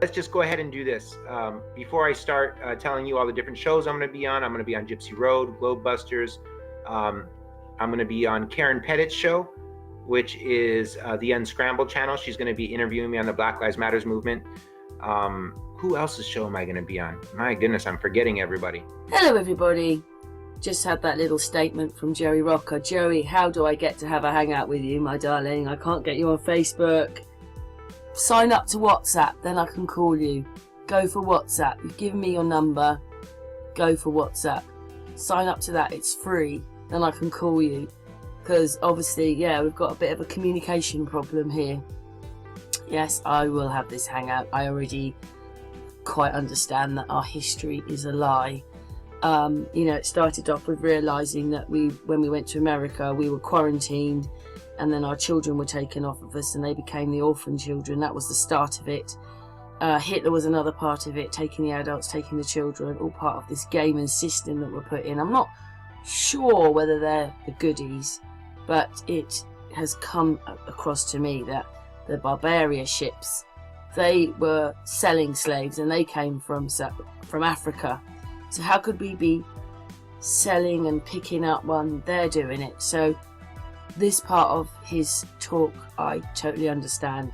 Let's just go ahead and do this. Before I start telling you all the different shows I'm going to be on Gypsy Road, Globebusters. I'm going to be on Karen Pettit's show, which is the Unscrambled channel. She's going to be interviewing me on the Black Lives Matters movement. Who else's show am I going to be on? My goodness, I'm forgetting everybody. Hello, everybody. Just had that little statement from Joey Rocha. Joey, how do I get to have a hangout with you, my darling? I can't get you on Facebook. Sign up to WhatsApp, then I can call you. Go for WhatsApp. You've given me your number. Go for WhatsApp. Sign up to that. It's free. Then I can call you. Because obviously, yeah, we've got a bit of a communication problem here. Yes, I will have this hangout. I already quite understand that our history is a lie. It started off with realising that when we went to America, we were quarantined. And then our children were taken off of us and they became the orphan children. That was the start of it. Hitler was another part of it, taking the adults, taking the children, all part of this game and system that we're put in. I'm not sure whether they're the goodies, but it has come across to me that the Barbaria ships, they were selling slaves and they came from Africa. So how could we be selling and picking up one? They're doing it. So this part of his talk I totally understand,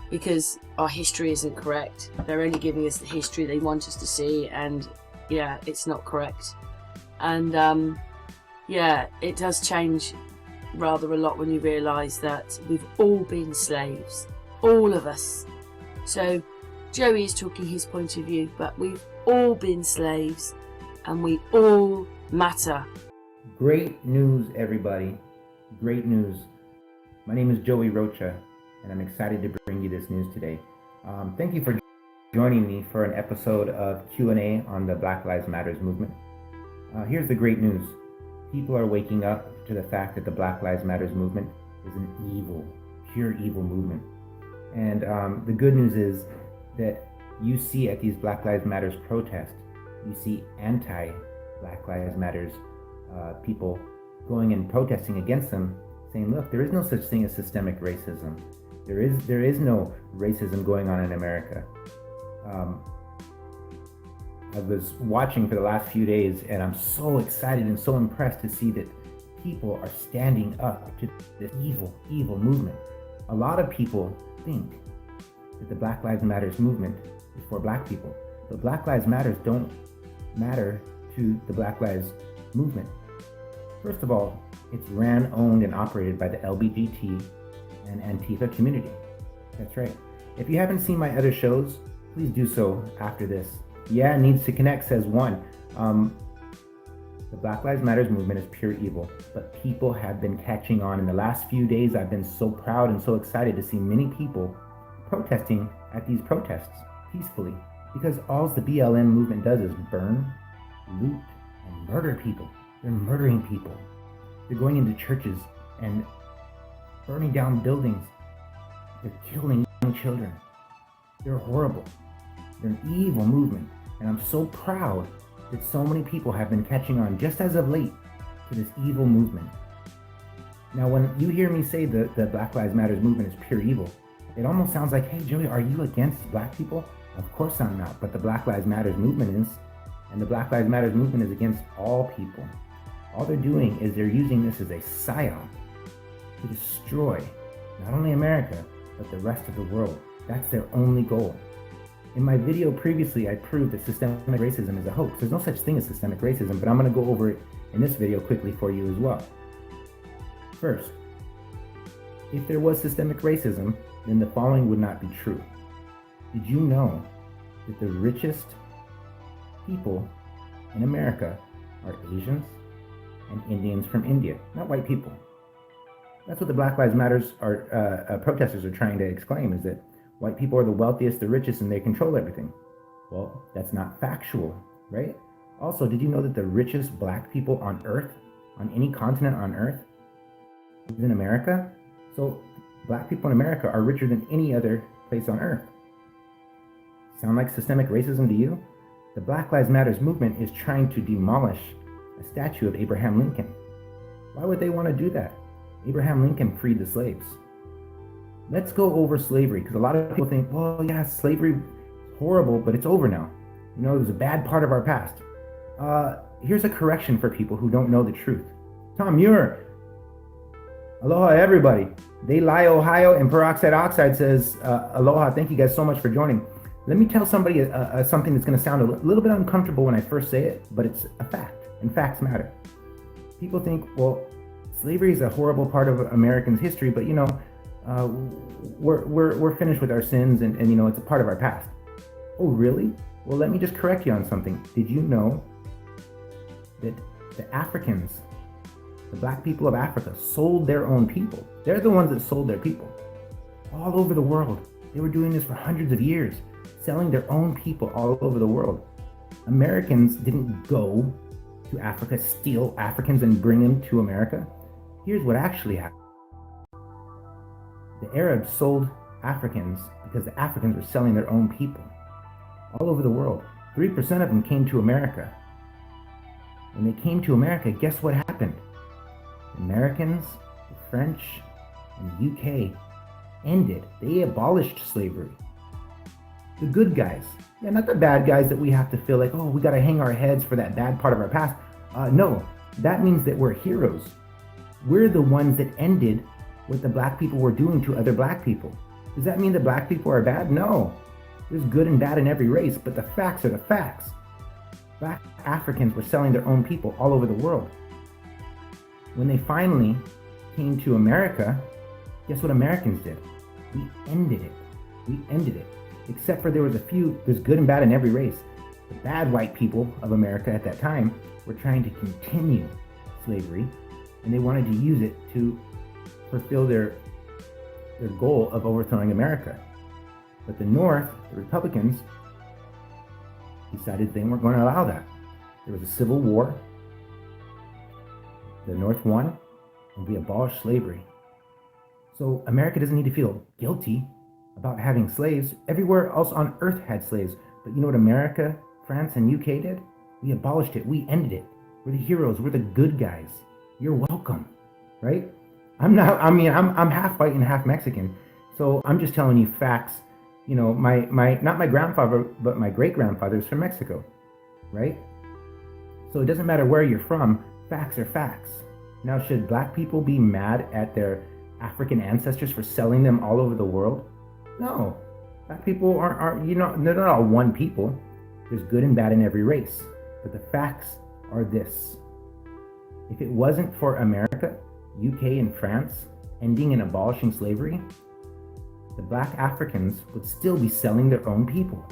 because our history isn't correct. They're only giving us the history they want us to see, and yeah, it's not correct. And it does change rather a lot when you realise that we've all been slaves, all of us. So Joey is talking his point of view, but we've all been slaves and we all matter. Great news, everybody. Great news. My name is Joey Rocha, and I'm excited to bring you this news today. Thank you for joining me for an episode of Q&A on the Black Lives Matters movement. Here's the great news. People are waking up to the fact that the Black Lives Matters movement is an evil, pure evil movement. And the good news is that you see at these Black Lives Matters protests, you see anti-Black Lives Matters people going and protesting against them, saying, look, there is no such thing as systemic racism. There is no racism going on in America. I was watching for the last few days, and I'm so excited and so impressed to see that people are standing up to this evil movement. A lot of people think that the Black Lives Matters movement is for Black people, but Black Lives Matters don't matter to the Black Lives movement. First of all, it's ran, owned, and operated by the LGBT and Antifa community. That's right. If you haven't seen my other shows, please do so after this. Yeah, needs to connect, says one. The Black Lives Matters movement is pure evil, but people have been catching on. In the last few days, I've been so proud and so excited to see many people protesting at these protests peacefully, because all the BLM movement does is burn, loot, and murder people. They're murdering people. They're going into churches and burning down buildings. They're killing young children. They're horrible. They're an evil movement. And I'm so proud that so many people have been catching on just as of late to this evil movement. Now, when you hear me say the Black Lives Matters movement is pure evil, it almost sounds like, hey, Joey, are you against Black people? Of course I'm not, but the Black Lives Matters movement is. And the Black Lives Matters movement is against all people. All they're doing is they're using this as a psyop to destroy not only America, but the rest of the world. That's their only goal. In my video previously, I proved that systemic racism is a hoax. There's no such thing as systemic racism, but I'm going to go over it in this video quickly for you as well. First, if there was systemic racism, then the following would not be true. Did you know that the richest people in America are Asians and Indians from India, not white people? That's what the Black Lives Matters protesters are trying to exclaim, is that white people are the wealthiest, the richest, and they control everything. Well, that's not factual, right? Also, did you know that the richest Black people on Earth, on any continent on Earth, is in America. So black people in America are richer than any other place on earth. Sound like systemic racism to you? The Black Lives Matter movement is trying to demolish a statue of Abraham Lincoln. Why would they want to do that? Abraham Lincoln freed the slaves. Let's go over slavery, because a lot of people think, well, yeah, slavery is horrible, but it's over now. You know, it was a bad part of our past. Here's a correction for people who don't know the truth. Tom Muir, aloha everybody. They Lie Ohio, and Peroxide Oxide says, aloha, thank you guys so much for joining. Let me tell somebody something that's going to sound a little bit uncomfortable when I first say it, but it's a fact, and facts matter. People think, well, slavery is a horrible part of Americans' history, but you know, we're finished with our sins, and you know, it's a part of our past. Oh, really? Well, let me just correct you on something. Did you know that the Africans, the black people of Africa, sold their own people? They're the ones that sold their people all over the world. They were doing this for hundreds of years, selling their own people all over the world. Americans didn't go to Africa, steal Africans and bring them to America. Here's what actually happened. The Arabs sold Africans because the Africans were selling their own people all over the world. 3% of them came to America. When they came to America, guess what happened? The Americans, the French, and the UK they abolished slavery. The good guys, yeah, not the bad guys that we have to feel like, oh, we got to hang our heads for that bad part of our past. No, that means that we're heroes. We're the ones that ended what the black people were doing to other black people. Does that mean that black people are bad? No. There's good and bad in every race, but the facts are the facts. Black Africans were selling their own people all over the world. When they finally came to America, guess what Americans did? We ended it. We ended it. Except for there's good and bad in every race. The bad white people of America at that time were trying to continue slavery, and they wanted to use it to fulfill their goal of overthrowing America. But the North, the Republicans, decided they weren't going to allow that. There was a civil war. The North won, and we abolished slavery. So America doesn't need to feel guilty about having slaves. Everywhere else on earth had slaves. But you know what America, France, and UK did? We abolished it. We ended it. We're the heroes. We're the good guys. You're welcome, right? I'm half white and half Mexican. So I'm just telling you facts. You know, not my grandfather, but my great-grandfather is from Mexico, right? So it doesn't matter where you're from, facts are facts. Now, should black people be mad at their African ancestors for selling them all over the world? No, black people aren't, you know, they're not all one people. There's good and bad in every race. But the facts are this. If it wasn't for America, UK, and France ending and abolishing slavery, the black Africans would still be selling their own people.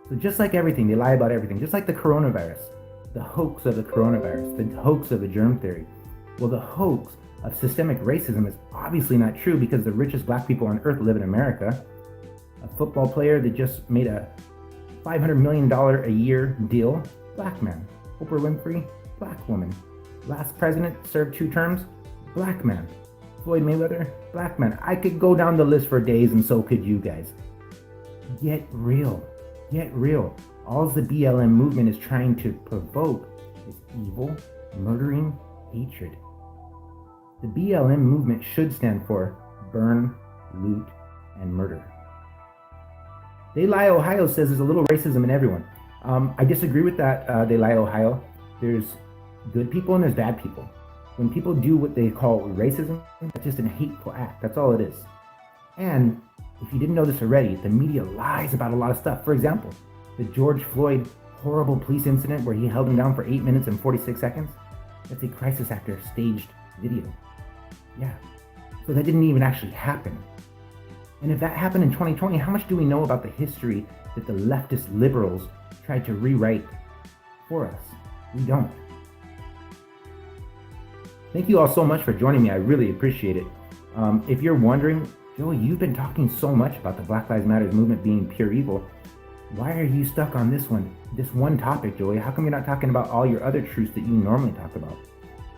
So just like everything, they lie about everything. Just like the coronavirus, the hoax of the coronavirus, the hoax of the germ theory. Well, the hoax of systemic racism is obviously not true because the richest black people on earth live in America. A football player that just made a $500 million a year deal, black man. Oprah Winfrey, black woman. Last president served 2 terms, black man. Floyd Mayweather, black man. I could go down the list for days, and so could you guys. Get real. Get real. All the BLM movement is trying to provoke is evil, murdering hatred. The BLM movement should stand for burn, loot, and murder. They Lie Ohio says there's a little racism in everyone. I disagree with that, They Lie Ohio. There's good people and there's bad people. When people do what they call racism, it's just a hateful act. That's all it is. And if you didn't know this already, the media lies about a lot of stuff. For example, the George Floyd horrible police incident where he held him down for 8 minutes and 46 seconds. That's a crisis actor staged video. Yeah. So that didn't even actually happen. And if that happened in 2020, how much do we know about the history that the leftist liberals tried to rewrite for us? We don't. Thank you all so much for joining me. I really appreciate it. If you're wondering, Joey, you've been talking so much about the Black Lives Matter movement being pure evil. Why are you stuck on this one topic, Joey? How come you're not talking about all your other truths that you normally talk about?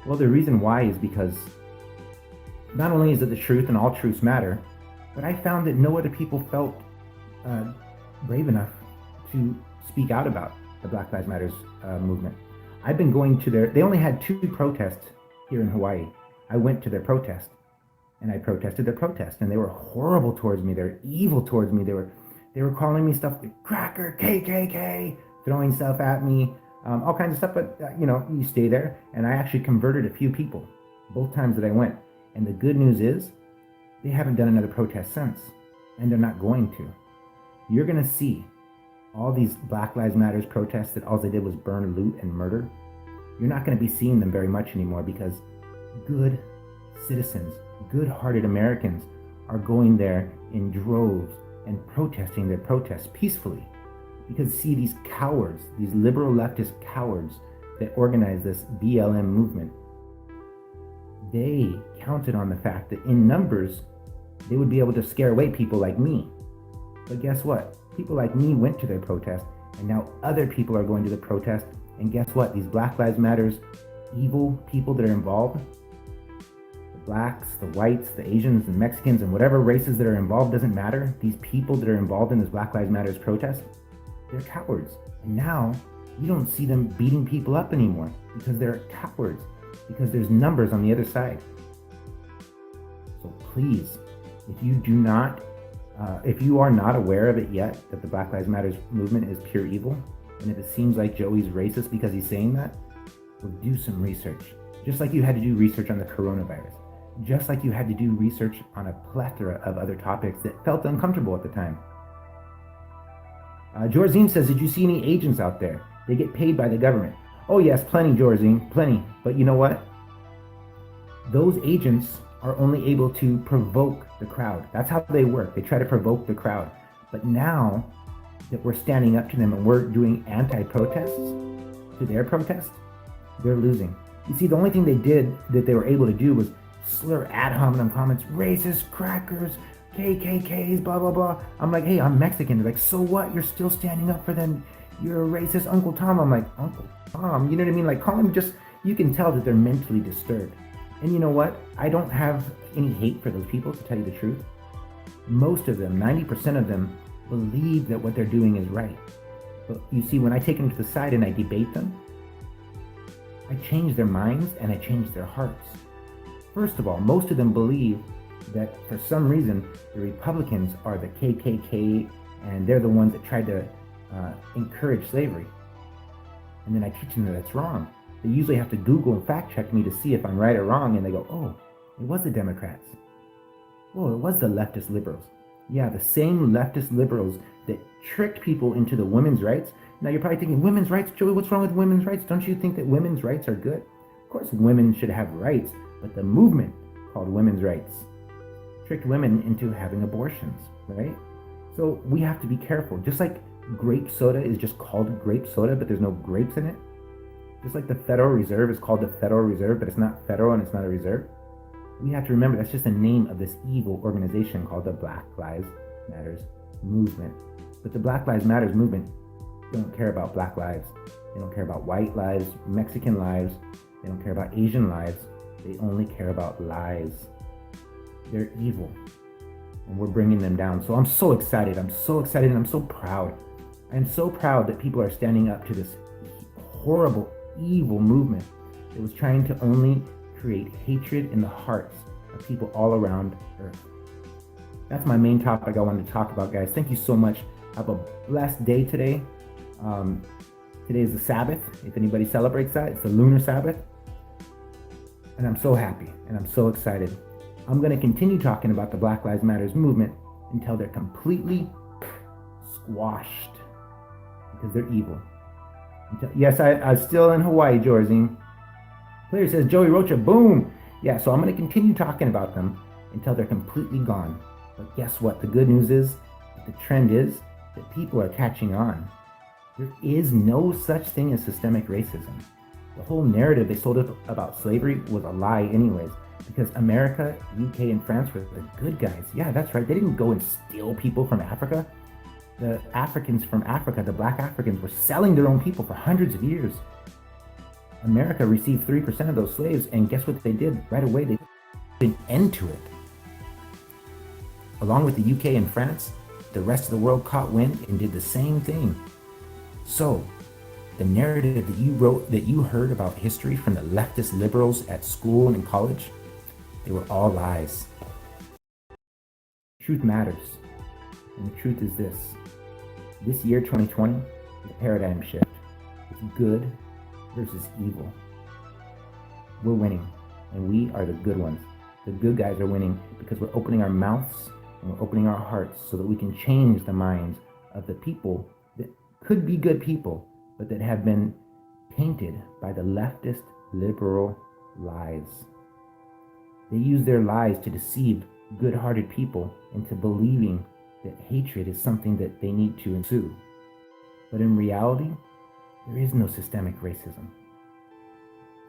Well, the reason why is because not only is it the truth and all truths matter, but I found that no other people felt brave enough to speak out about the Black Lives Matters movement. I've been going to they only had 2 protests here in Hawaii. I went to their protest and I protested their protest, and they were horrible towards me. They were evil towards me. They were calling me stuff like cracker, KKK, throwing stuff at me, all kinds of stuff. But you stay there, and I actually converted a few people both times that I went. And the good news is they haven't done another protest since, and they're not going to. You're going to see all these Black Lives Matters protests that all they did was burn, loot, and murder. You're not going to be seeing them very much anymore, because good citizens, good-hearted Americans are going there in droves and protesting their protests peacefully. Because see, these cowards, these liberal leftist cowards that organize this BLM movement, they counted on the fact that in numbers, they would be able to scare away people like me. But guess what? People like me went to their protest, and now other people are going to the protest. And guess what? These Black Lives Matters evil people that are involved, the blacks, the whites, the Asians, and Mexicans, and whatever races that are involved, doesn't matter. These people that are involved in this Black Lives Matters protest, they're cowards. And now you don't see them beating people up anymore because they're cowards, because there's numbers on the other side. So please, if you are not aware of it yet, that the Black Lives Matters movement is pure evil, and if it seems like Joey's racist because he's saying that, well, do some research. Just like you had to do research on the coronavirus. Just like you had to do research on a plethora of other topics that felt uncomfortable at the time. Jorzine says, did you see any agents out there? They get paid by the government. Oh yes, plenty, Jorzine, plenty. But you know what? Those agents are only able to provoke the crowd. That's how they work. They try to provoke the crowd. But now that we're standing up to them and we're doing anti-protests to their protest, they're losing. You see, the only thing they did that they were able to do was slur ad hominem comments, racist, crackers, KKKs, blah, blah, blah. I'm like, hey, I'm Mexican. They're like, so what? You're still standing up for them. You're a racist, Uncle Tom. I'm like, Uncle Tom, you know what I mean? Like, call him just, you can tell that they're mentally disturbed. And you know what? I don't have any hate for those people, to tell you the truth. Most of them, 90% of them, believe that what they're doing is right. But you see, when I take them to the side and I debate them, I change their minds and I change their hearts. First of all, most of them believe that for some reason the Republicans are the KKK and they're the ones that tried to encourage slavery. And then I teach them that that's wrong. They usually have to Google and fact check me to see if I'm right or wrong, and they go, oh, it was the Democrats. Oh, it was the leftist liberals. Yeah, the same leftist liberals that tricked people into the women's rights. Now you're probably thinking, women's rights? Joey, what's wrong with women's rights? Don't you think that women's rights are good? Of course women should have rights, but the movement called women's rights tricked women into having abortions, right? So we have to be careful. Just like grape soda is just called grape soda, but there's no grapes in it. Just like the Federal Reserve is called the Federal Reserve, but it's not federal and it's not a reserve. We have to remember that's just the name of this evil organization called the Black Lives Matters movement. But the Black Lives Matters movement don't care about black lives. They don't care about white lives, Mexican lives. They don't care about Asian lives. They only care about lies. They're evil, and we're bringing them down. So I'm so excited. I'm so excited, and I'm so proud. I'm so proud that people are standing up to this horrible, evil movement that was trying to only create hatred in the hearts of people all around Earth. That's my main topic I wanted to talk about, guys. Thank you so much. Have a blessed day today. Today is the Sabbath. If anybody celebrates that, it's the lunar Sabbath. And I'm so happy and I'm so excited. I'm going to continue talking about the Black Lives Matters movement until they're completely squashed, because they're evil. Yes, I'm still in Hawaii, Jorzine. Player says, Joey Rocha, boom. Yeah, so I'm going to continue talking about them until they're completely gone. But guess what? The good news is, the trend is that people are catching on. There is no such thing as systemic racism. The whole narrative they sold about slavery was a lie anyways, because America, UK, and France were the good guys. Yeah, that's right. They didn't go and steal people from Africa. The Africans from Africa, the black Africans, were selling their own people for hundreds of years. America received 3% of those slaves, and guess what they did? Right away, they an end to it. Along with the UK and France, the rest of the world caught wind and did the same thing. So, the narrative that you wrote, that you heard about history from the leftist liberals at school and in college, they were all lies. Truth matters. And the truth is this. This year, 2020, is a paradigm shift. It's good versus evil. We're winning, and we are the good ones. The good guys are winning because we're opening our mouths and we're opening our hearts so that we can change the minds of the people that could be good people, but that have been tainted by the leftist liberal lies. They use their lies to deceive good-hearted people into believing that hatred is something that they need to ensue. But in reality, there is no systemic racism.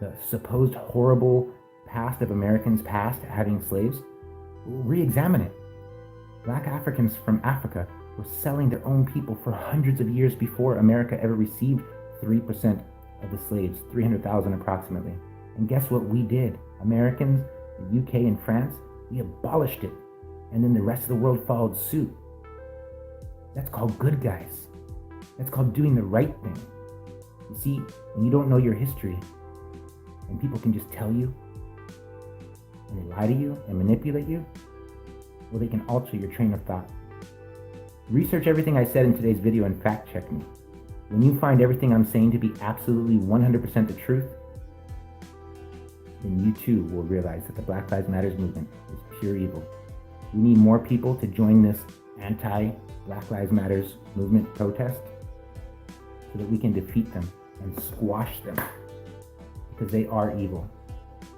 The supposed horrible past of Americans past having slaves, re-examine it. Black Africans from Africa were selling their own people for hundreds of years before America ever received 3% of the slaves, 300,000 approximately. And guess what we did? Americans, the UK and France, we abolished it. And then the rest of the world followed suit. That's called good guys. That's called doing the right thing. You see, when you don't know your history, and people can just tell you, and they lie to you and manipulate you, well, they can alter your train of thought. Research everything I said in today's video and fact check me. When you find everything I'm saying to be absolutely 100% the truth, then you too will realize that the Black Lives Matter movement is pure evil. We need more people to join this anti-Black Lives Matter movement protest so that we can defeat them and squash them, because they are evil.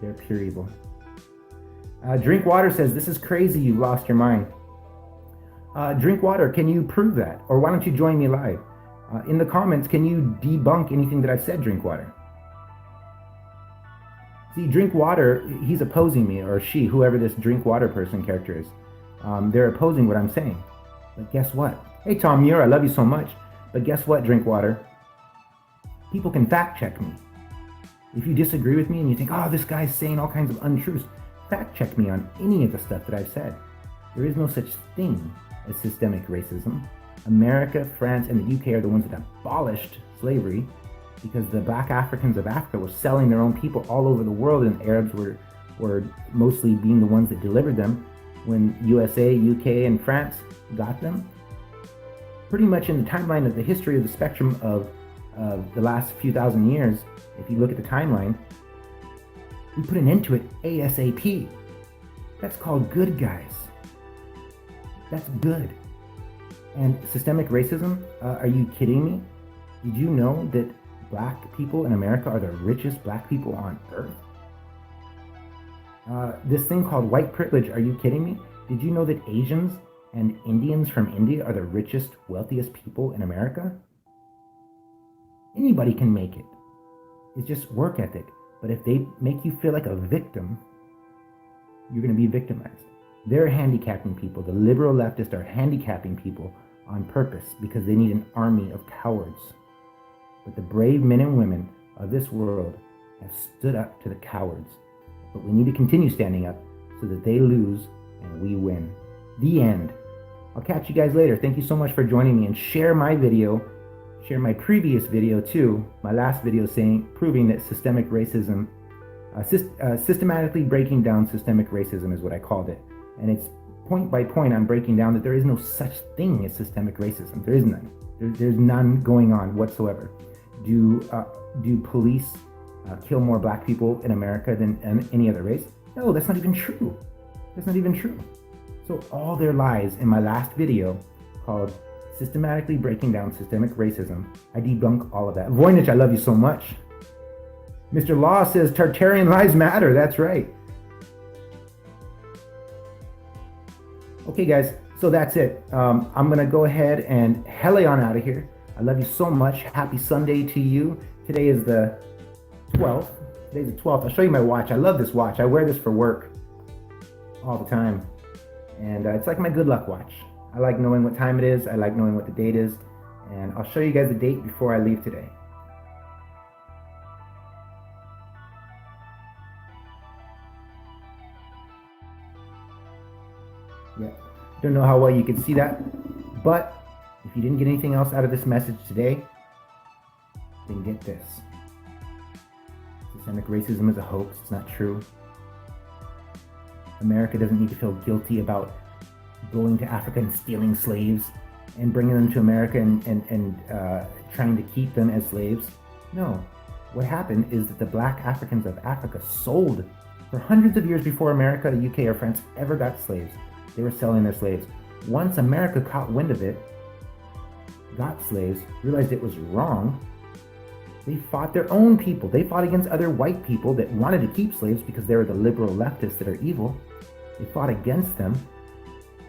They're pure evil. Drink Water says, this is crazy, you've lost your mind. Drink Water, can you prove that? Or why don't you join me live? In the comments, can you debunk anything that I've said, Drink Water? See, Drink Water, he's opposing me, or she, whoever this Drink Water person character is. They're opposing what I'm saying. But guess what? Hey, Tom Muir, I love you so much. But guess what, Drink Water? People can fact check me. If you disagree with me and you think, oh, this guy's saying all kinds of untruths, fact check me on any of the stuff that I've said. There is no such thing as systemic racism. America, France, and the UK are the ones that abolished slavery because the black Africans of Africa were selling their own people all over the world, and Arabs were mostly being the ones that delivered them when USA, UK, and France got them. Pretty much in the timeline of the history of the spectrum of the last few thousand years, if you look at the timeline, we put an end to it ASAP. That's called good guys. That's good. And systemic racism, are you kidding me? Did you know that black people in America are the richest black people on earth? This thing called white privilege, are you kidding me? Did you know that Asians and Indians from India are the richest, wealthiest people in America? Anybody can make it. It's just work ethic. But if they make you feel like a victim, you're going to be victimized. They're handicapping people. The liberal leftists are handicapping people on purpose because they need an army of cowards. But the brave men and women of this world have stood up to the cowards. But we need to continue standing up so that they lose and we win. The end. I'll catch you guys later. Thank you so much for joining me, and share my video. Share my previous video too, my last video proving that systemic racism, systematically breaking down systemic racism is what I called it. And it's point by point I'm breaking down that there is no such thing as systemic racism. There is none. There's none going on whatsoever. Do police kill more black people in America than any other race? No, that's not even true. That's not even true. So all their lies in my last video called Systematically Breaking Down Systemic Racism, I debunk all of that. Voynich, I love you so much. Mr. Law says Tartarian lives matter. That's right. Okay, guys, so that's it. I'm going to go ahead and helle on out of here. I love you so much. Happy Sunday to you. Today is the 12th. Today's the 12th. I'll show you my watch. I love this watch. I wear this for work all the time. And it's like my good luck watch. I like knowing what time it is. I like knowing what the date is. And I'll show you guys the date before I leave today. Yeah. Don't know how well you can see that, but if you didn't get anything else out of this message today, then get this. Systemic racism is a hoax. It's not true. America doesn't need to feel guilty about going to Africa and stealing slaves and bringing them to America and trying to keep them as slaves. No. What happened is that the black Africans of Africa sold for hundreds of years before America, the UK, or France ever got slaves. They were selling their slaves. Once America caught wind of it, got slaves, realized it was wrong, they fought their own people. They fought against other white people that wanted to keep slaves because they were the liberal leftists that are evil. They fought against them,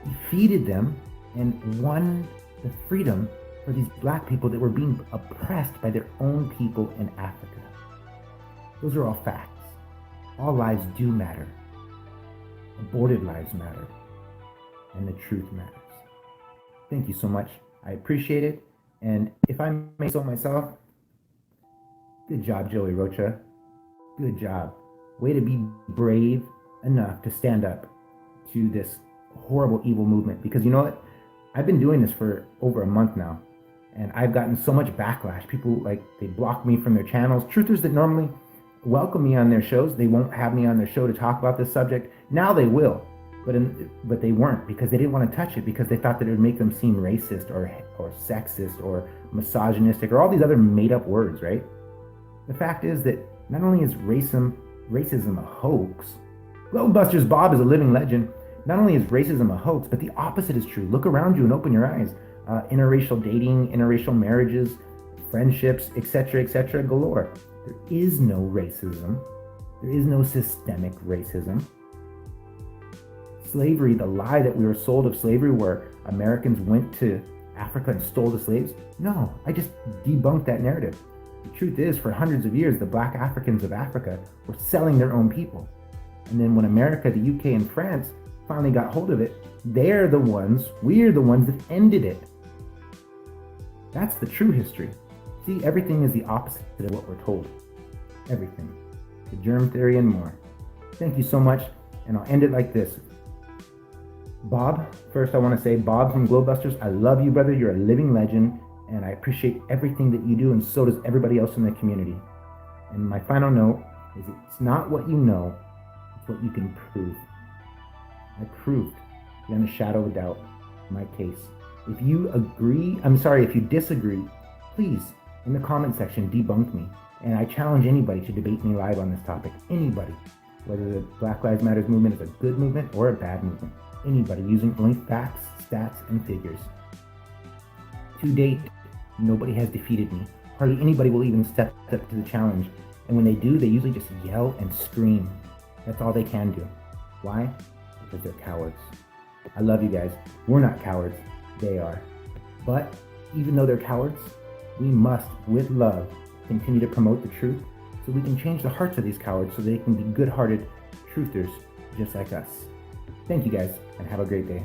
defeated them, and won the freedom for these black people that were being oppressed by their own people in Africa. Those are all facts. All lives do matter. Aborted lives matter. And the truth matters. Thank you so much. I appreciate it. And if I may so myself, good job, Joey Rocha. Good job. Way to be brave enough to stand up to this horrible, evil movement. Because you know what? I've been doing this for over a month now. And I've gotten so much backlash. People, they block me from their channels. Truthers that normally welcome me on their shows, they won't have me on their show to talk about this subject. Now they will. But they weren't, because they didn't want to touch it, because they thought that it would make them seem racist or sexist or misogynistic or all these other made-up words, right? The fact is that not only is racism a hoax, Globebusters Bob is a living legend. Not only is racism a hoax, but the opposite is true. Look around you and open your eyes. Interracial dating, interracial marriages, friendships, etc., galore. There is no racism. There is no systemic racism. Slavery, the lie that we were sold of slavery where Americans went to Africa and stole the slaves. No, I just debunked that narrative. The truth is, for hundreds of years, the black Africans of Africa were selling their own people. And then when America, the UK, and France finally got hold of it, we're the ones that ended it. That's the true history. See, everything is the opposite of what we're told. Everything. The germ theory and more. Thank you so much, and I'll end it like this. Bob, first I want to say, Bob from Globebusters, I love you, brother. You're a living legend, and I appreciate everything that you do, and so does everybody else in the community. And my final note is it's not what you know, it's what you can prove. I proved, beyond a shadow of a doubt, my case. If you disagree, please, in the comment section, debunk me. And I challenge anybody to debate me live on this topic. Anybody. Whether the Black Lives Matter movement is a good movement or a bad movement. Anybody, using only facts, stats, and figures. To date, nobody has defeated me. Hardly anybody will even step up to the challenge. And when they do, they usually just yell and scream. That's all they can do. Why? Because they're cowards. I love you guys. We're not cowards. They are. But even though they're cowards, we must, with love, continue to promote the truth so we can change the hearts of these cowards so they can be good-hearted truthers just like us. Thank you guys, and have a great day.